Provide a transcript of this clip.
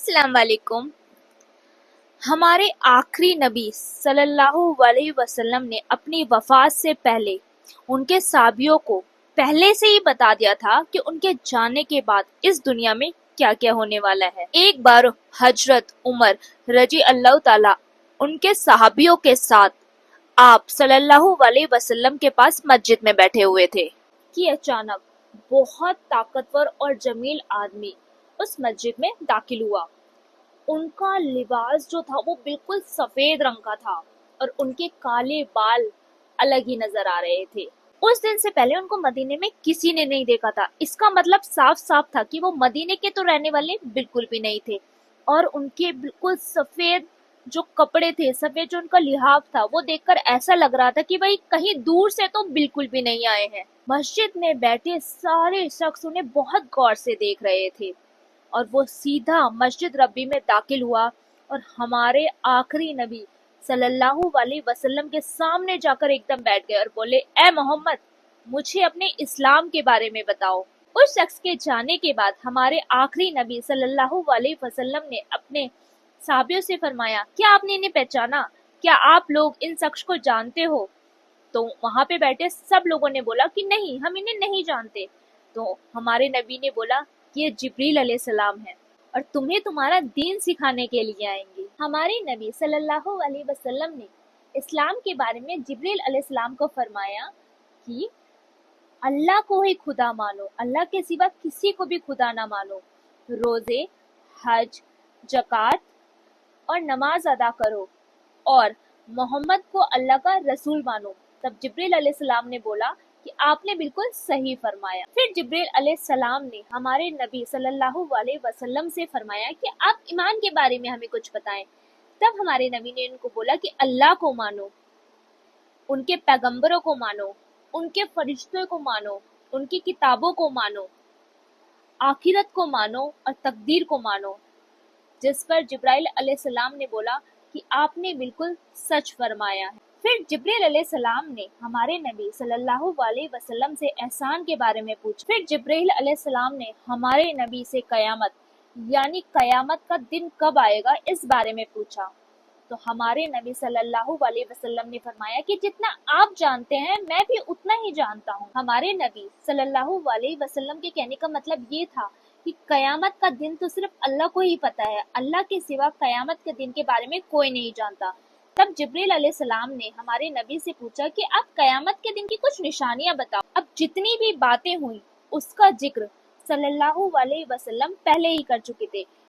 अस्सलाम वालेकुम। हमारे आखिरी नबी सल्लल्लाहु अलैहि वसल्लम ने अपनी वफात से पहले उनके साहबियों को पहले से ही बता दिया था कि उनके जाने के बाद इस दुनिया में क्या क्या होने वाला है। एक बार हजरत उमर रजी अल्लाह ताला उनके साहबियों के साथ आप सल्लल्लाहु अलैहि वसल्लम के पास मस्जिद में बैठे हुए थे कि अचानक बहुत ताकतवर और जमील आदमी उस मस्जिद में दाखिल हुआ। उनका लिबास जो था वो बिल्कुल सफेद रंग का था और उनके काले बाल अलग ही नजर आ रहे थे। उस दिन से पहले उनको मदीने में किसी ने नहीं देखा था। इसका मतलब साफ साफ था कि वो मदीने के तो रहने वाले बिल्कुल भी नहीं थे। और उनके बिल्कुल सफेद जो कपड़े थे, सफेद जो उनका लिहाफ था, वो देखकर ऐसा लग रहा था कि भाई कहीं दूर से तो बिल्कुल भी नहीं आए हैं। मस्जिद में बैठे सारे शख्स उन्हें बहुत गौर से देख रहे थे और वो सीधा मस्जिद रब्बी में दाखिल हुआ और हमारे आखिरी नबी सल्लल्लाहु अलैहि वसल्लम के सामने जाकर एकदम बैठ गए और बोले, ए मोहम्मद, मुझे अपने इस्लाम के बारे में बताओ। उस शख्स के जाने के बाद हमारे आखिरी नबी सल्लल्लाहु अलैहि वसल्लम ने अपने साहबियों से फरमाया, क्या आपने इन्हें पहचाना? क्या आप लोग इन शख्स को जानते हो? तो वहां पे बैठे सब लोगों ने बोला कि नहीं, हम इन्हें नहीं जानते। तो हमारे नबी ने बोला, ये जिब्रील अलैहिस्सलाम है और तुम्हें तुम्हारा दीन सिखाने के लिए आएंगे। हमारे नबी सल्लल्लाहु अलैहि वसल्लम ने इस्लाम के बारे में जिब्रील अलैहिस्सलाम को फरमाया कि अल्लाह को ही खुदा मानो, अल्लाह के सिवा किसी को भी खुदा ना मानो, रोजे, हज, जक़ात और नमाज अदा करो और मोहम्मद को अल्लाह का रसूल मानो। तब जिब्रील अलैहिस्सलाम ने बोला कि आपने बिल्कुल सही फरमाया। फिर जिब्रील अलैहिस्सलाम ने हमारे नबी सल्लल्लाहु अलैहि वसल्लम से फरमाया कि आप ईमान के बारे में हमें कुछ बताएं। तब हमारे नबी ने उनको बोला कि अल्लाह को मानो, उनके पैगंबरों को मानो, उनके फरिश्तों को मानो, उनकी किताबों को मानो, आखिरत को मानो और तकदीर को मानो। जिस पर जिब्राइल अलैहिस्सलाम ने बोला कि आपने बिल्कुल सच फरमाया है। फिर जिब्रील अलैहिस्सलाम ने हमारे नबी सल्लल्लाहु अलैहि वसल्लम से एहसान के बारे में पूछा। फिर जिब्रील अलैहिस्सलाम ने हमारे नबी से कयामत यानी कयामत का दिन कब आएगा इस बारे में पूछा। तो हमारे नबी सल्लल्लाहु अलैहि वसल्लम ने फरमाया कि जितना आप जानते हैं मैं भी उतना ही जानता हूँ। हमारे नबी सल्लल्लाहु अलैहि वसल्लम के कहने का मतलब ये था कि कयामत का दिन तो सिर्फ अल्लाह को ही पता है, अल्लाह के सिवा कयामत के दिन के बारे में कोई नहीं जानता। तब जिब्रील अलैहिस्सलाम ने हमारे नबी से पूछा कि आप कयामत के दिन की कुछ निशानियां बताओ। अब जितनी भी बातें हुई उसका जिक्र सल्लल्लाहु अलैहि वसल्लम पहले ही कर चुके थे।